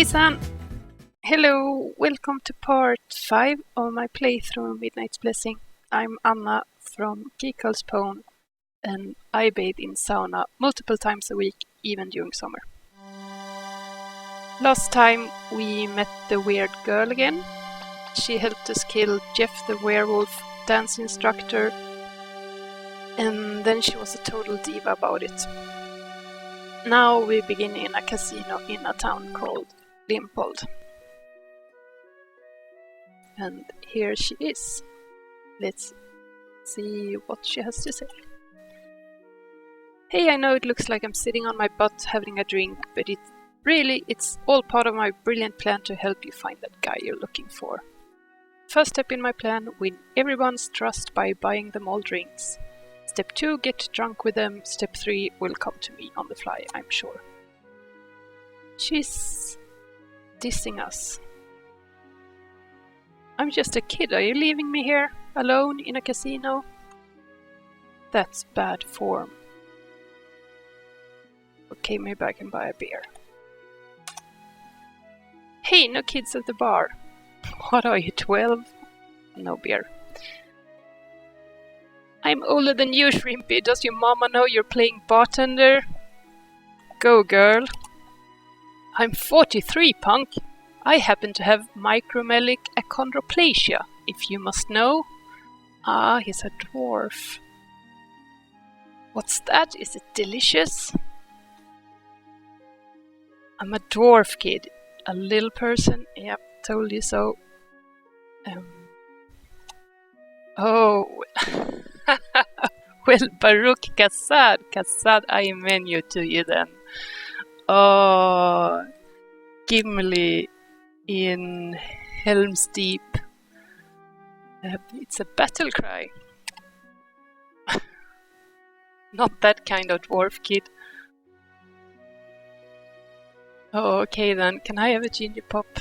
Hejsan! Hello, welcome to part 5 of my playthrough Midnight's Blessing. I'm Anna from Geekhouse Pwn and I bathe in sauna multiple times a week, even during summer. Last time we met the weird girl again. She helped us kill Jeff the werewolf dance instructor, and then she was a total diva about it. Now we begin in a casino in a town called Limpolt. And here she is. Let's see what she has to say. Hey, I know it looks like I'm sitting on my butt having a drink, but it's all part of my brilliant plan to help you find that guy you're looking for. First step in my plan, win everyone's trust by buying them all drinks. Step 2, get drunk with them. Step 3 will come to me on the fly, I'm sure. She's dissing us. I'm just a kid, are you leaving me here, alone in a casino? That's bad form. Okay, maybe I can buy a beer. Hey, no kids at the bar. What are you, 12? No beer. I'm older than you, Shrimpy. Does your mama know you're playing bartender? Go, girl. I'm 43, punk. I happen to have micromelic achondroplasia, if you must know. Ah, he's a dwarf. What's that? Is it delicious? I'm a dwarf kid. A little person. Yep, told you so. Oh. Well, Baruch Kassad, I menu to you then. Oh, Gimli in Helm's Deep. It's a battle cry. Not that kind of dwarf kid. Oh, okay then. Can I have a ginger pop?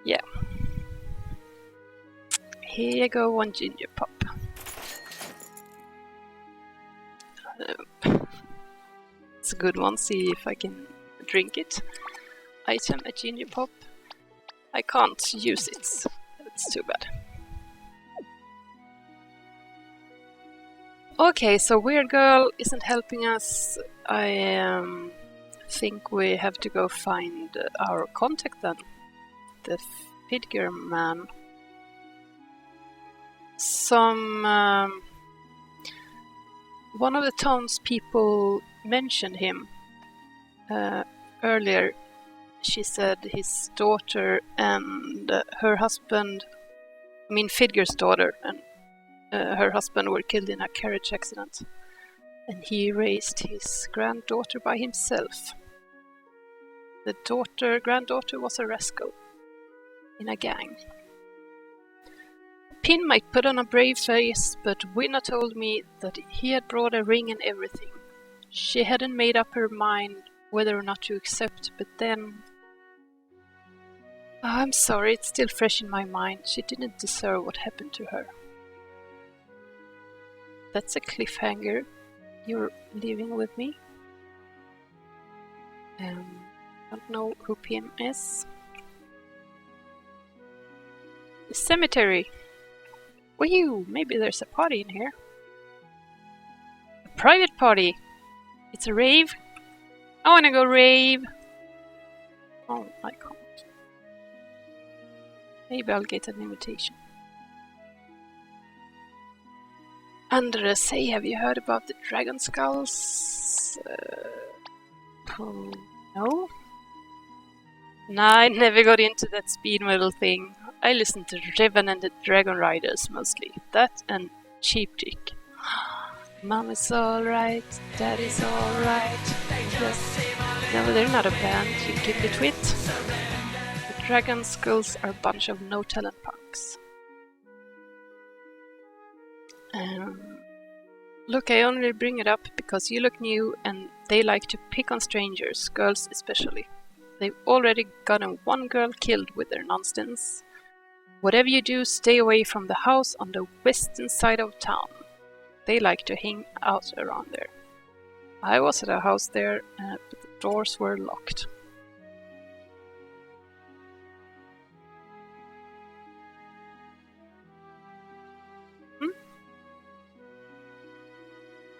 Yeah. Here you go, one ginger pop. It's a good one. See if I can drink it. Item, a ginger pop. I can't use it. That's too bad. Okay, so weird girl isn't helping us. I think we have to go find our contact then. The figure man. One of the townspeople mentioned him earlier. She said his daughter and her husband, Fidger's daughter and her husband were killed in a carriage accident. And he raised his granddaughter by himself. The granddaughter was a rascal in a gang. Pin might put on a brave face, but Winna told me that he had brought a ring and everything. She hadn't made up her mind whether or not to accept, but then... Oh, I'm sorry, it's still fresh in my mind. She didn't deserve what happened to her. That's a cliffhanger. You're leaving with me? Don't know who Pim is. The cemetery. Woo! Maybe there's a party in here. A private party. It's a rave. I wanna go rave. Oh, I can't. Maybe I'll get an invitation. Andres, hey, have you heard about the dragon skulls? No? Nah, I never got into that speed metal thing. I listen to Revan and the Dragon Riders mostly. That and Cheap Trick. Mom is alright, Daddy's alright. Yes. No, they're not a band, you give the twit. The Dragon Skulls are a bunch of no-talent punks. Look, I only bring it up because you look new and they like to pick on strangers, girls especially. They've already gotten one girl killed with their nonsense. Whatever you do, stay away from the house on the western side of town. They like to hang out around there. I was at a house there, but the doors were locked.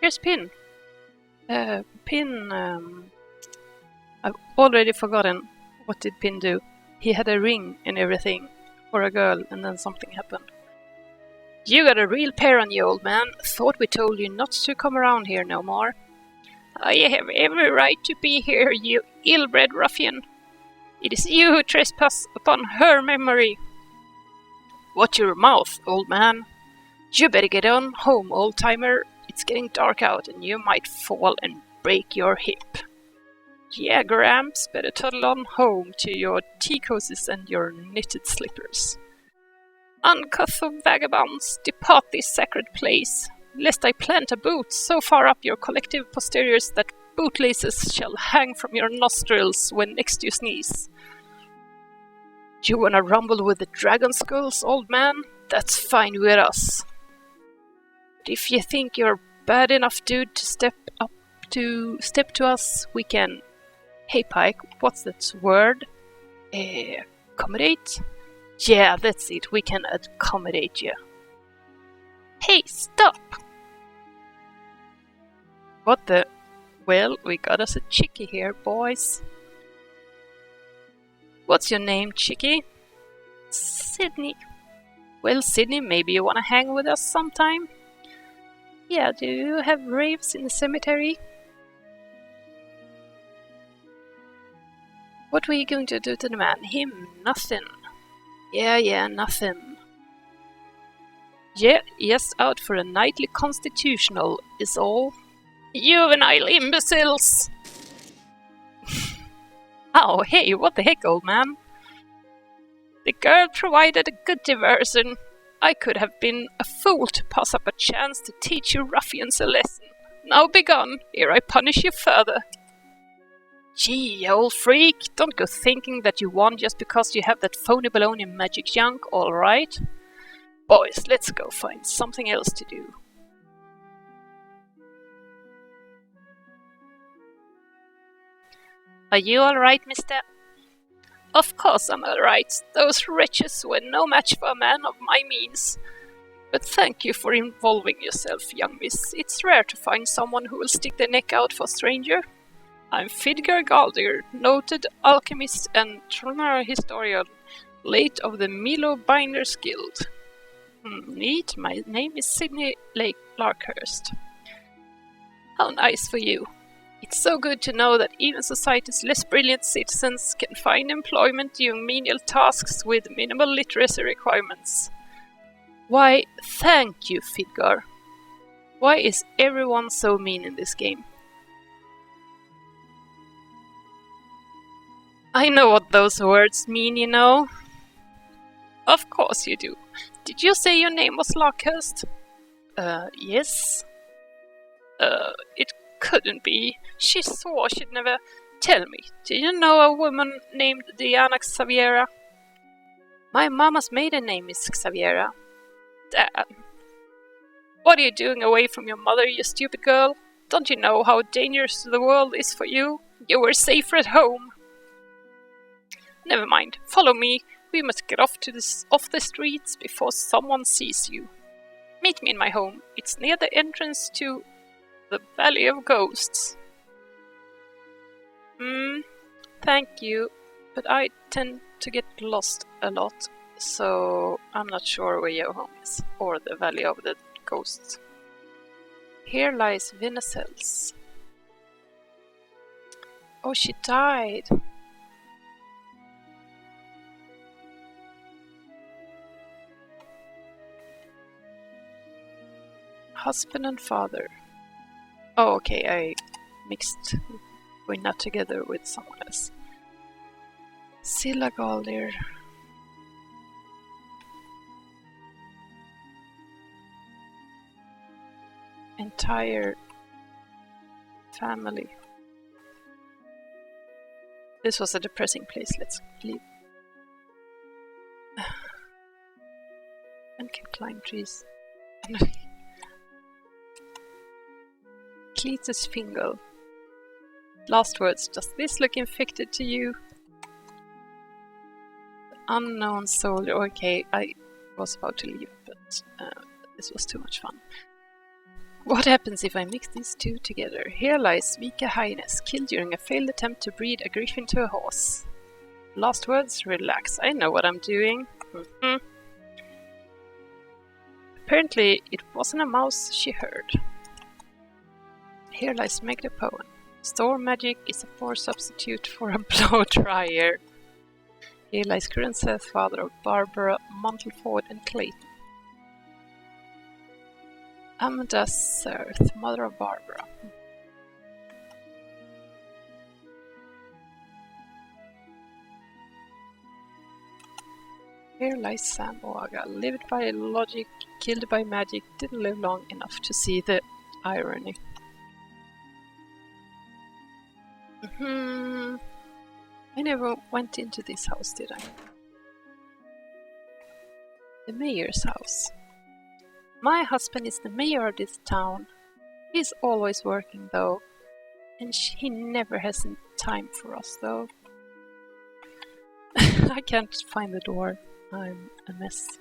Here's Pin. Pin... I've already forgotten. What did Pin do? He had a ring and everything for a girl, and then something happened. You got a real pair on you, old man. Thought we told you not to come around here no more. I have every right to be here, you ill-bred ruffian. It is you who trespass upon her memory. Watch your mouth, old man. You better get on home, old-timer. It's getting dark out and you might fall and break your hip. Yeah, Gramps, better toddle on home to your tea cozies and your knitted slippers. Uncouth of vagabonds, depart this sacred place, lest I plant a boot so far up your collective posteriors that bootlaces shall hang from your nostrils when next you sneeze. You wanna rumble with the dragon skulls, old man? That's fine with us. But if you think you're bad enough dude to step to us, we can... Hey Pike, what's that word? Accommodate? Yeah, that's it, we can accommodate you. Hey, stop! What the... Well, we got us a chickie here, boys. What's your name, chickie? Sydney. Well, Sydney, maybe you wanna hang with us sometime? Yeah, do you have raves in the cemetery? What were you going to do to the man? Him? Nothing. Yeah, nothing. Yeah, yes, out for a nightly constitutional is all. Juvenile imbeciles! Oh, hey, what the heck, old man? The girl provided a good diversion. I could have been a fool to pass up a chance to teach you ruffians a lesson. Now begone, ere I punish you further. Gee, old freak, don't go thinking that you won just because you have that phony baloney magic junk, alright? Boys, let's go find something else to do. Are you alright, mister? Of course I'm alright. Those wretches were no match for a man of my means. But thank you for involving yourself, young miss. It's rare to find someone who will stick their neck out for a stranger. I'm Fidgar Galdir, noted alchemist and historian, late of the Milo Binders Guild. Neat, my name is Sydney Lake Larkhurst. How nice for you. It's so good to know that even society's less brilliant citizens can find employment doing menial tasks with minimal literacy requirements. Why, thank you, Fidgar. Why is everyone so mean in this game? I know what those words mean, you know. Of course you do. Did you say your name was Larkhurst? Yes. It couldn't be. She swore she'd never tell me. Do you know a woman named Diana Xaviera? My mama's maiden name is Xaviera. Damn. What are you doing away from your mother, you stupid girl? Don't you know how dangerous the world is for you? You were safer at home. Never mind. Follow me. We must get off the streets before someone sees you. Meet me in my home. It's near the entrance to the Valley of Ghosts. Thank you, but I tend to get lost a lot, so I'm not sure where your home is, or the Valley of the Ghosts. Here lies Vinacels. Oh, she died. Husband and father. Oh, okay, I mixed Winna together with someone else. Silla Galdir. Entire family. This was a depressing place, let's leave. And can climb trees. Cletus Fingal. Last words. Does this look infected to you? Unknown soldier. Okay, I was about to leave, but this was too much fun. What happens if I mix these two together? Here lies Vika Highness, killed during a failed attempt to breed a griffin to a horse. Last words, relax. I know what I'm doing. Apparently, it wasn't a mouse she heard. Here lies Meg the Poem. Storm magic is a poor substitute for a blow dryer. Here lies current Seth, father of Barbara, Mantleford, and Clayton. Amanda Seth, mother of Barbara. Here lies Sam Oaga, lived by logic, killed by magic, didn't live long enough to see the irony. I never went into this house, did I? The mayor's house. My husband is the mayor of this town. He's always working though, and he never has time for us though. I can't find the door. I'm a mess.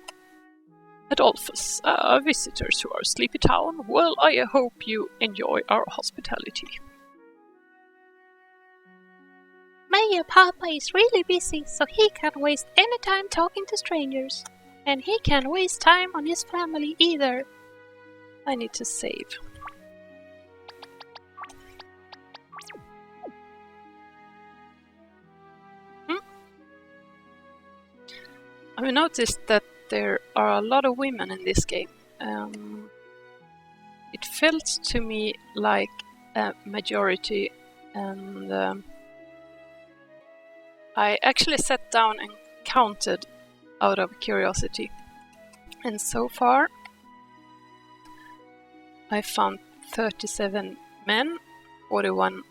Adolphus, visitors to our sleepy town. Well, I hope you enjoy our hospitality. Mayor Papa is really busy, so he can't waste any time talking to strangers. And he can't waste time on his family either. I need to save. I've noticed that there are a lot of women in this game. It felt to me like a majority, and I actually sat down and counted out of curiosity. And so far, I found 37 men, 41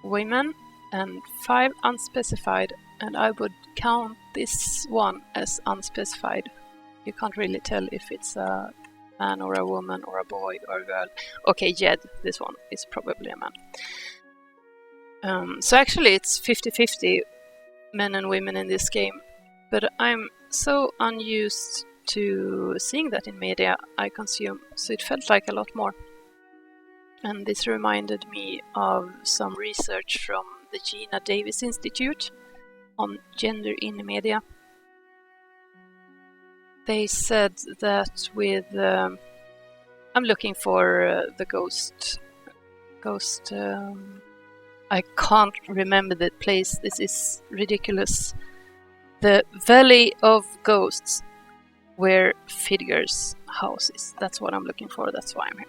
women, and 5 unspecified, and I would count this one as unspecified. You can't really tell if it's a man or a woman or a boy or a girl. Okay, Jed, this one is probably a man. So actually it's 50-50 men and women in this game, but I'm so unused to seeing that in media I consume, so it felt like a lot more. And this reminded me of some research from the Gina Davis Institute on gender in media. They said that with I'm looking for the ghost I can't remember the place. This is ridiculous. The Valley of Ghosts, where Fidger's house is. That's what I'm looking for. That's why I'm here.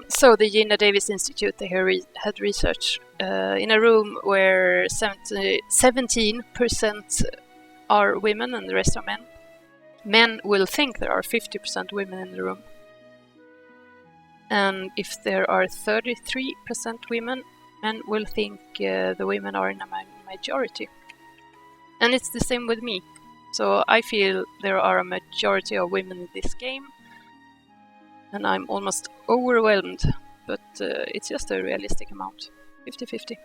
So the Gina Davis Institute, they had research in a room where 17% are women and the rest are men. Men will think there are 50% women in the room. And if there are 33% women, men will think the women are in a majority. And it's the same with me. So I feel there are a majority of women in this game. And I'm almost overwhelmed, but it's just a realistic amount. 50-50.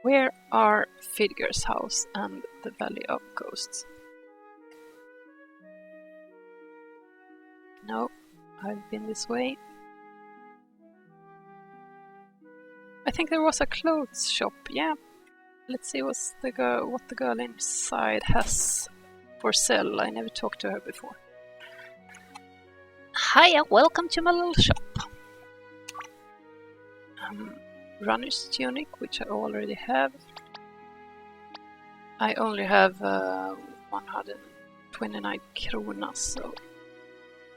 Where are Fidger's house and the Valley of Ghosts? No, I've been this way. I think there was a clothes shop, yeah. Let's see what the girl inside has for sale. I never talked to her before. Hiya, welcome to my little shop. Runner's tunic, which I already have. I only have 129 krona, so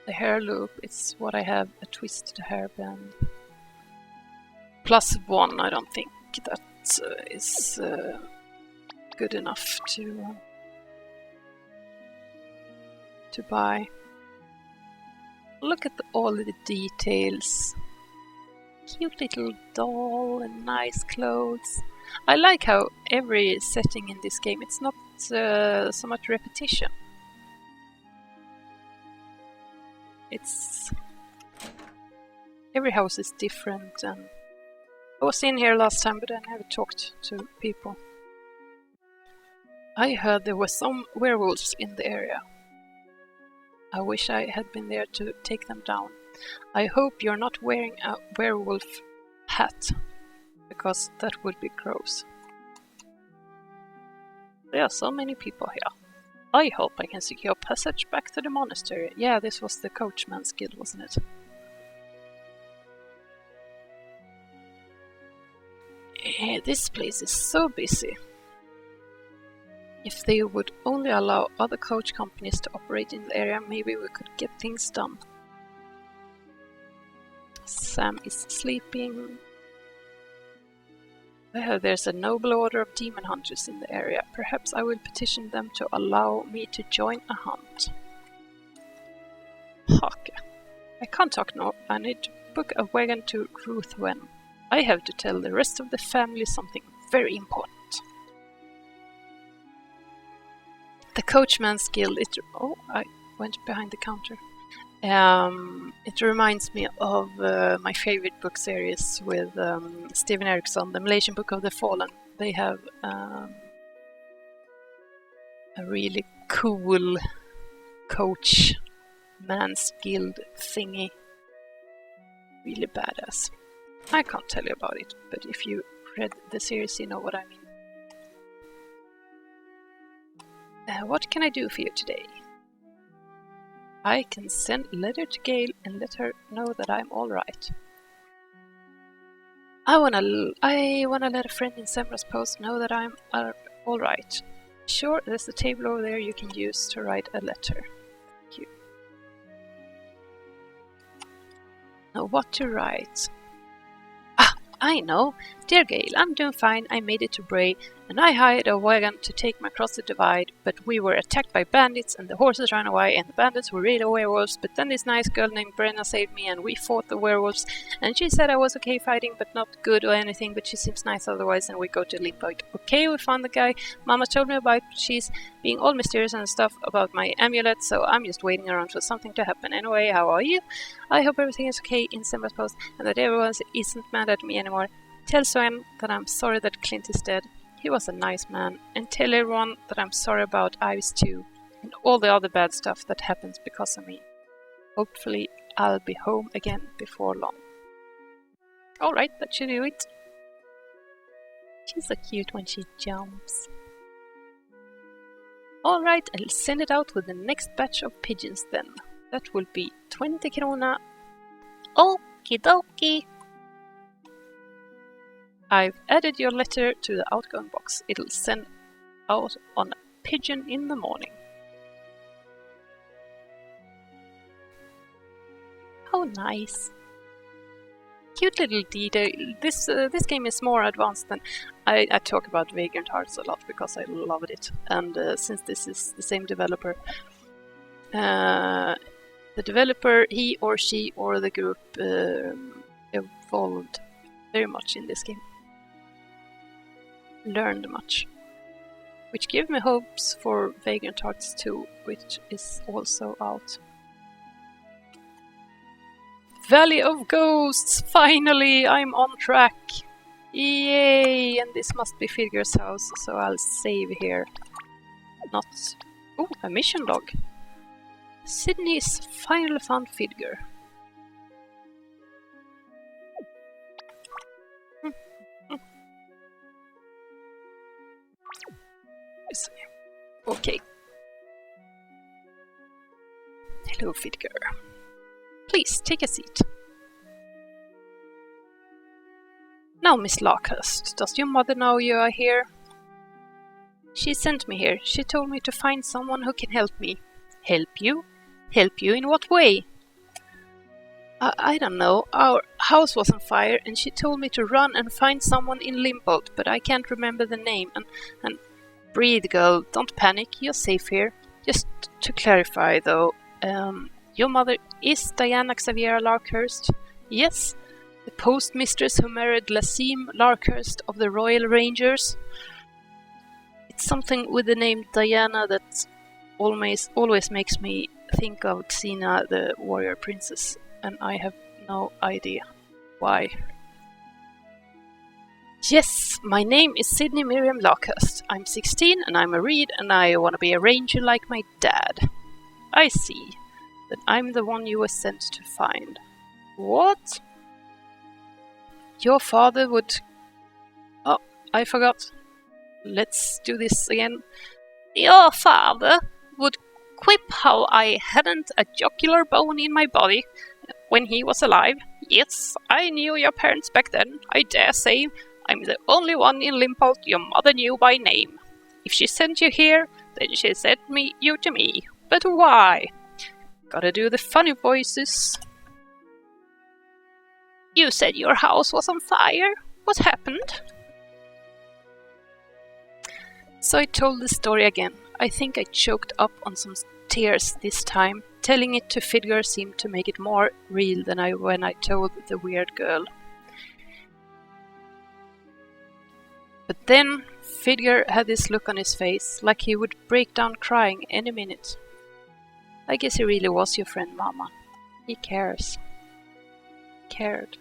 the hair loop is what I have, a twisted hairband. +1, I don't think that is good enough to buy. Look at all the details. Cute little doll and nice clothes. I like how every setting in this game, it's not so much repetition. It's every house is different, and I was in here last time, but I never talked to people. I heard there were some werewolves in the area. I wish I had been there to take them down. I hope you're not wearing a werewolf hat, because that would be gross. There are so many people here. I hope I can secure passage back to the monastery. Yeah, this was the coachman's guild, wasn't it? This place is so busy. If they would only allow other coach companies to operate in the area, maybe we could get things done. Sam is sleeping. There's a noble order of demon hunters in the area. Perhaps I will petition them to allow me to join a hunt. Hake. I can't talk now. I need to book a wagon to Ruthven. I have to tell the rest of the family something very important. The Coachman's Guild. I went behind the counter. It reminds me of my favorite book series with Stephen Erickson, the Malaysian Book of the Fallen. They have a really cool Coachman's Guild thingy. Really badass. I can't tell you about it, but if you read the series, you know what I mean. What can I do for you today? I can send a letter to Gail and let her know that I'm alright. I wanna let a friend in Semra's post know that I'm alright. Sure, there's a table over there you can use to write a letter. Thank you. Now what to write? I know. Dear Gail, I'm doing fine. I made it to Bray, and I hired a wagon to take me across the divide, but we were attacked by bandits, and the horses ran away, and the bandits were really werewolves, but then this nice girl named Brenna saved me, and we fought the werewolves, and she said I was okay fighting, but not good or anything, but she seems nice otherwise, and we go to Limpolt. Okay, we found the guy Mama told me about. She's being all mysterious and stuff about my amulet, so I'm just waiting around for something to happen. Anyway, how are you? I hope everything is okay in Semra's post, and that everyone isn't mad at me anymore. Tell Sven that I'm sorry that Clint is dead. He was a nice man. And tell everyone that I'm sorry about Ives too, and all the other bad stuff that happens because of me. Hopefully I'll be home again before long. Alright, that should do it. She's so cute when she jumps. Alright, I'll send it out with the next batch of pigeons then. That will be 20 krona. Okie dokie. I've added your letter to the outgoing box. It'll send out on a pigeon in the morning. How nice. Cute little detail. This game is more advanced than... I talk about Vagrant Hearts a lot because I loved it. And since this is the same developer, the developer, he or she or the group evolved very much in this game. Learned much, which gave me hopes for Vagrant Hearts 2, which is also out. Valley of Ghosts! Finally, I'm on track! Yay! And this must be Fidger's house, so I'll save here. Not... Oh, a mission log. Sydney's finally found Fidger. Okay. Hello, Fidger. Please, take a seat. Now, Miss Larkhurst, does your mother know you are here? She sent me here. She told me to find someone who can help me. Help you? Help you in what way? I don't know. Our house was on fire and she told me to run and find someone in Limpolt, but I can't remember the name. And breathe, girl. Don't panic. You're safe here. Just to clarify, though, your mother is Diana Xaviera Larkhurst? Yes? The postmistress who married Lassim Larkhurst of the Royal Rangers? It's something with the name Diana that always makes me think of Xena, the warrior princess, and I have no idea why. Yes! Yes, my name is Sydney Miriam Lockhurst. I'm 16 and I'm a reed and I want to be a ranger like my dad. I see. Then I'm the one you were sent to find. What? Your father would... Oh, I forgot. Let's do this again. Your father would quip how I hadn't a jocular bone in my body when he was alive. Yes, I knew your parents back then. I dare say I'm the only one in Limpolt your mother knew by name. If she sent you here, then she sent you to me. But why? Gotta do the funny voices. You said your house was on fire. What happened? So I told the story again. I think I choked up on some tears this time. Telling it to Fidgar seemed to make it more real than when I told the weird girl. But then Fidgar had this look on his face, like he would break down crying any minute. I guess he really was your friend, Mama. He cares. Cared.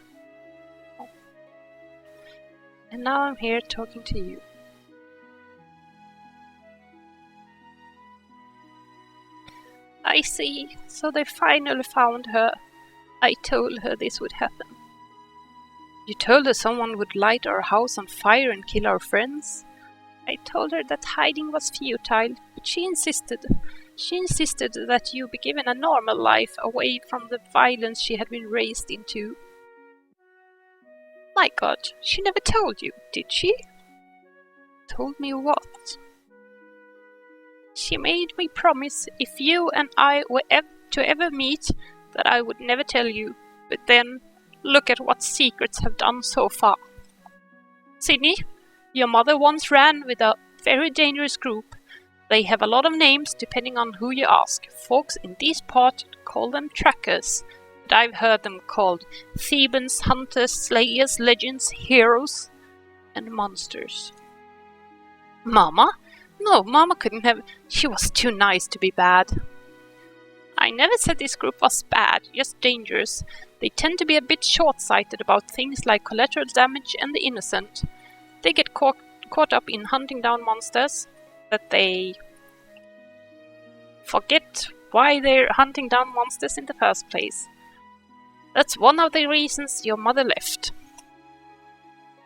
And now I'm here talking to you. I see. So they finally found her. I told her this would happen. You told her someone would light our house on fire and kill our friends? I told her that hiding was futile, but she insisted. She insisted that you be given a normal life away from the violence she had been raised into. My God, she never told you, did she? Told me what? She made me promise if you and I were to ever meet that I would never tell you, but then look at what secrets have done so far. Sydney, your mother once ran with a very dangerous group. They have a lot of names depending on who you ask. Folks in these parts call them trackers, but I've heard them called Thebans, hunters, slayers, legends, heroes, and monsters. Mama? No, Mama couldn't have. She was too nice to be bad. I never said this group was bad, just dangerous. They tend to be a bit short-sighted about things like collateral damage and the innocent. They get caught up in hunting down monsters that they forget why they're hunting down monsters in the first place. That's one of the reasons your mother left.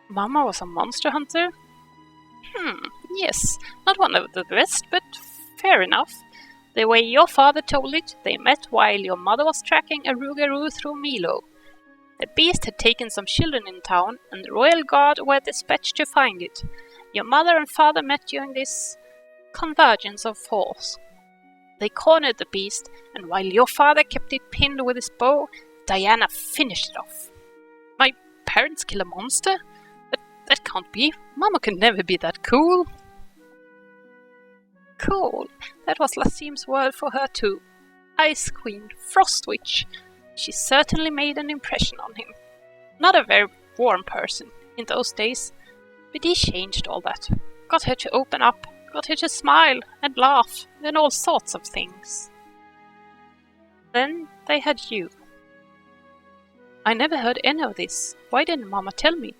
Mama was a monster hunter? Yes, not one of the best, but fair enough. The way your father told it, they met while your mother was tracking a rougarou through Milo. The beast had taken some children in town, and the royal guard were dispatched to find it. Your mother and father met during this convergence of force. They cornered the beast, and while your father kept it pinned with his bow, Diana finished it off. My parents kill a monster? That can't be. Mama could never be that cool. Cool. That was Lassim's word for her too. Ice Queen, Frost Witch. She certainly made an impression on him. Not a very warm person in those days, but he changed all that. Got her to open up, got her to smile and laugh and all sorts of things. Then they had you. I never heard any of this. Why didn't Mama tell me?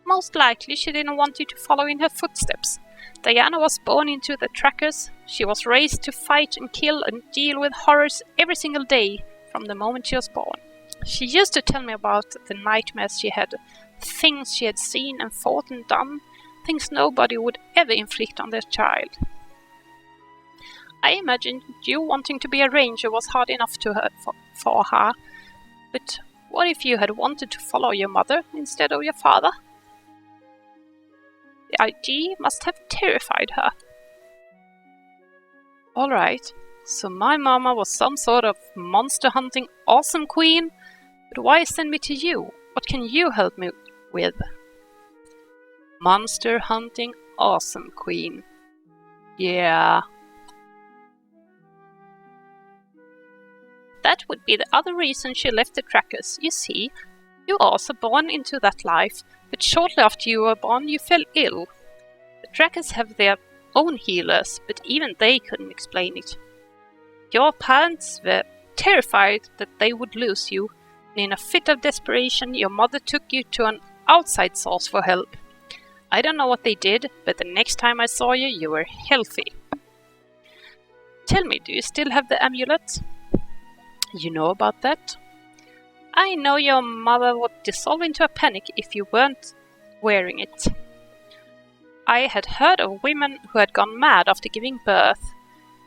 Most likely she didn't want you to follow in her footsteps. Diana was born into the trackers. She was raised to fight and kill and deal with horrors every single day from the moment she was born. She used to tell me about the nightmares she had, things she had seen and fought and done, things nobody would ever inflict on their child. I imagined you wanting to be a ranger was hard enough for her, but what if you had wanted to follow your mother instead of your father? The idea must have terrified her. Alright, so my mama was some sort of monster-hunting awesome queen, but why send me to you? What can you help me with? Monster-hunting awesome queen. Yeah. That would be the other reason she left the trackers. You see, you were also born into that life, but shortly after you were born you fell ill. The trackers have their own healers, but even they couldn't explain it. Your parents were terrified that they would lose you, and in a fit of desperation your mother took you to an outside source for help. I don't know what they did, but the next time I saw you, you were healthy. Tell me, do you still have the amulet? You know about that? I know your mother would dissolve into a panic if you weren't wearing it. I had heard of women who had gone mad after giving birth.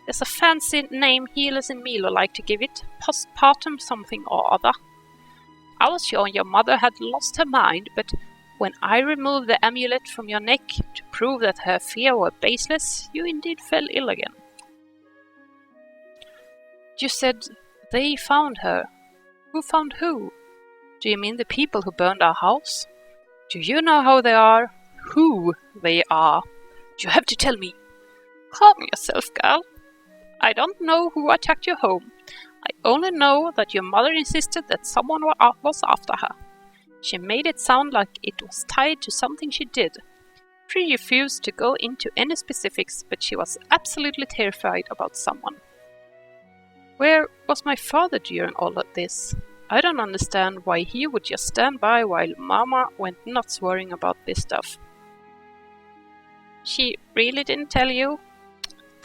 There's a fancy name healers in Milo like to give it, postpartum something or other. I was sure your mother had lost her mind, but when I removed the amulet from your neck to prove that her fear were baseless, you indeed fell ill again. You said they found her. Who found who? Do you mean the people who burned our house? Do you know how they are? Who they are? You have to tell me. Calm yourself, girl. I don't know who attacked your home. I only know that your mother insisted that someone was after her. She made it sound like it was tied to something she did. She refused to go into any specifics, but she was absolutely terrified about someone. Where was my father during all of this? I don't understand why he would just stand by while Mama went nuts worrying about this stuff. She really didn't tell you?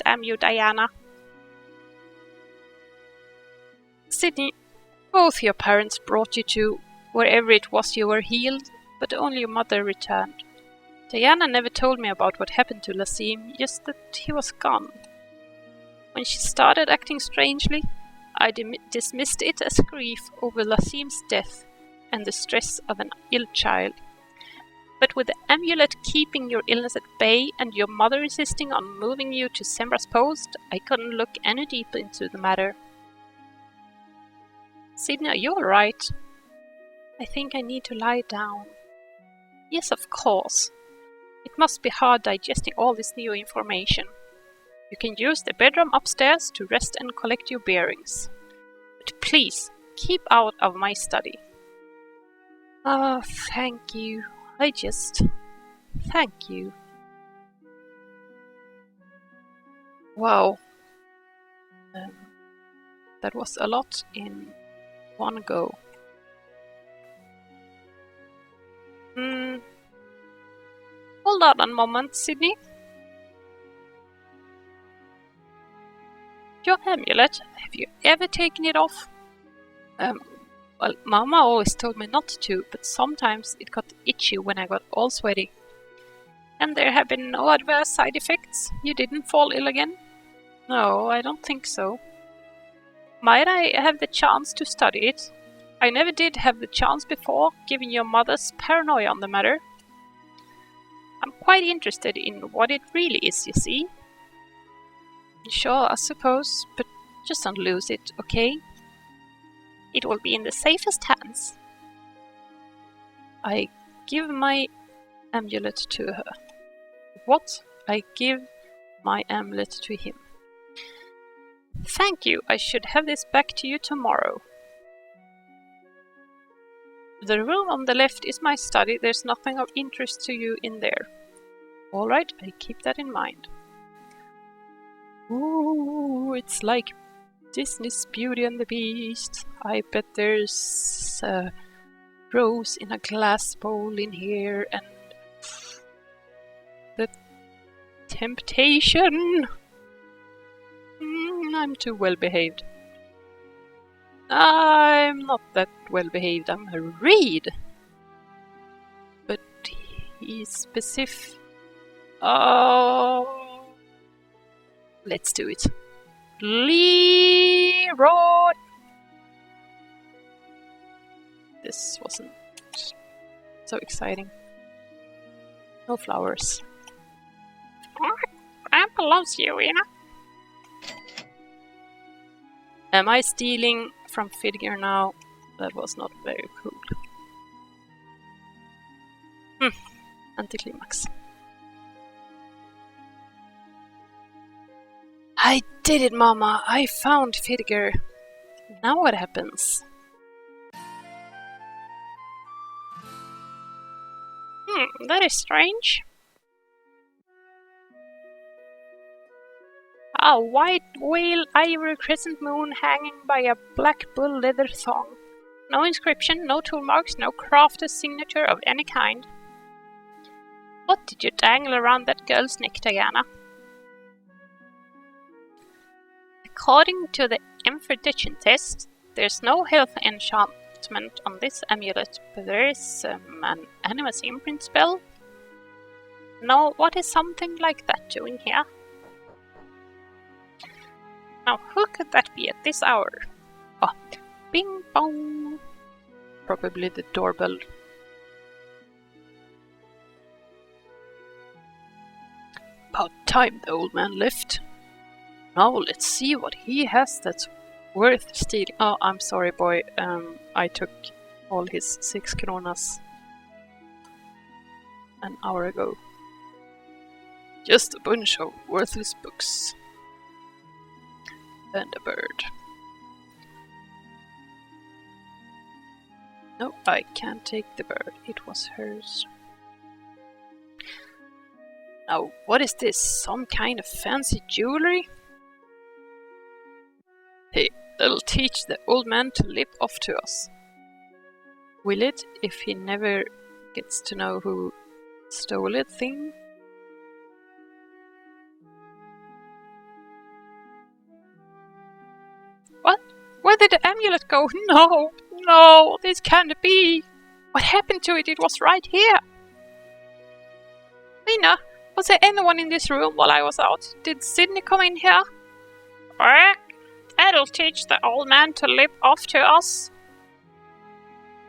Damn you, Diana. Sydney, both your parents brought you to wherever it was you were healed, but only your mother returned. Diana never told me about what happened to Lassim, just that he was gone. When she started acting strangely, I dismissed it as grief over Lassim's death and the stress of an ill child. But with the amulet keeping your illness at bay and your mother insisting on moving you to Sembra's post, I couldn't look any deeper into the matter. Sydney, are you alright? I think I need to lie down. Yes, of course. It must be hard digesting all this new information. You can use the bedroom upstairs to rest and collect your bearings. But please, keep out of my study. Oh, thank you. Thank you. Wow. That was a lot in one go. Hold on a moment, Sydney. Your amulet, have you ever taken it off? Well, Mama always told me not to, but sometimes it got itchy when I got all sweaty. And there have been no adverse side effects? You didn't fall ill again? No, I don't think so. Might I have the chance to study it? I never did have the chance before, given your mother's paranoia on the matter. I'm quite interested in what it really is, you see. Sure, I suppose, but just don't lose it, okay? It will be in the safest hands. I give my amulet to her. What? I give my amulet to him. Thank you, I should have this back to you tomorrow. The room on the left is my study. There's nothing of interest to you in there. Alright, I keep that in mind. Ooh, it's like Disney's Beauty and the Beast. I bet there's a rose in a glass bowl in here and the temptation. I'm too well behaved. I'm not that well behaved. I'm a reed. But he's specific. Oh, let's do it. Leroy! This wasn't so exciting. No flowers. Grandpa loves you, Ina. Am I stealing from Fidger now? That was not very cool. Anticlimax. I did it, Mama! I found Fidger. Now what happens? That is strange. A white whale ivory crescent moon hanging by a black bull leather thong. No inscription, no tool marks, no crafter's signature of any kind. What did you dangle around that girl's neck, Diana? According to the Confrontation test, there's no health enchantment on this amulet, but there is an animus imprint spell. Now, what is something like that doing here? Now, who could that be at this hour? Oh, bing bong. Probably the doorbell. About time the old man left. Now let's see what he has that's worth stealing. Oh, I'm sorry, boy. I took all his 6 kronas an hour ago. Just a bunch of worthless books. And a bird. No, I can't take the bird. It was hers. Now, what is this? Some kind of fancy jewelry? Hey, that'll teach the old man to lip off to us. Will it, if he never gets to know who stole it thing? What? Where did the amulet go? No, no, this can't be. What happened to it? It was right here. Mina, was there anyone in this room while I was out? Did Sydney come in here? That'll teach the old man to lip off to us.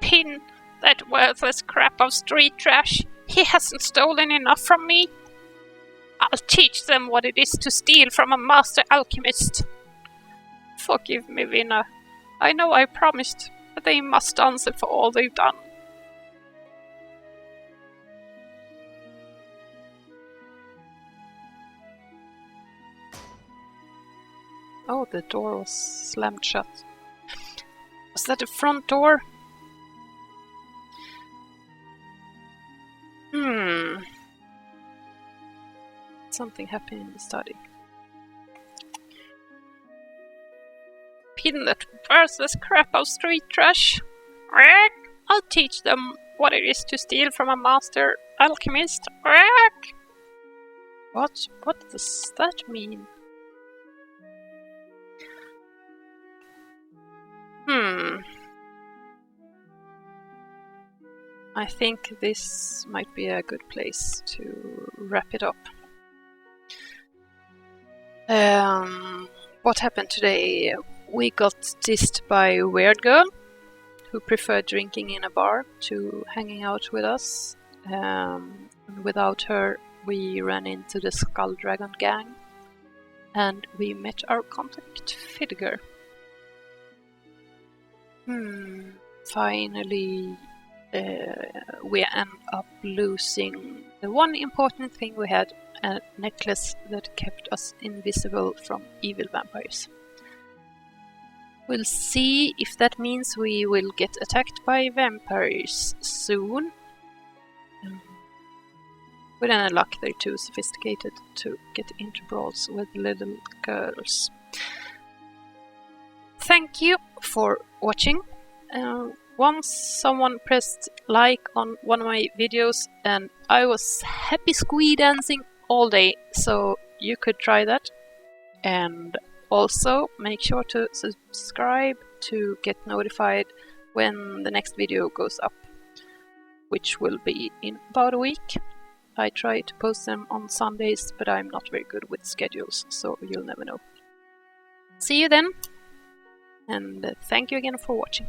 Pin, that worthless crap of street trash. He hasn't stolen enough from me. I'll teach them what it is to steal from a master alchemist. Forgive me, Vinna. I know I promised, but they must answer for all they've done. Oh, the door was slammed shut. Was that the front door? Something happened in the study. Pin that worthless crap of street trash. I'll teach them what it is to steal from a master alchemist. What does that mean? I think this might be a good place to wrap it up. What happened today? We got dissed by a weird girl who preferred drinking in a bar to hanging out with us. Without her, we ran into the Skulldragon gang and we met our contact figure. Finally, we end up losing the one important thing we had, a necklace that kept us invisible from evil vampires. We'll see if that means we will get attacked by vampires soon. With any luck, they're too sophisticated to get into brawls with little girls. Thank you for watching. Once someone pressed like on one of my videos and I was happy squee dancing all day, so you could try that. And also make sure to subscribe to get notified when the next video goes up, which will be in about a week. I try to post them on Sundays, but I'm not very good with schedules, so you'll never know. See you then, and thank you again for watching.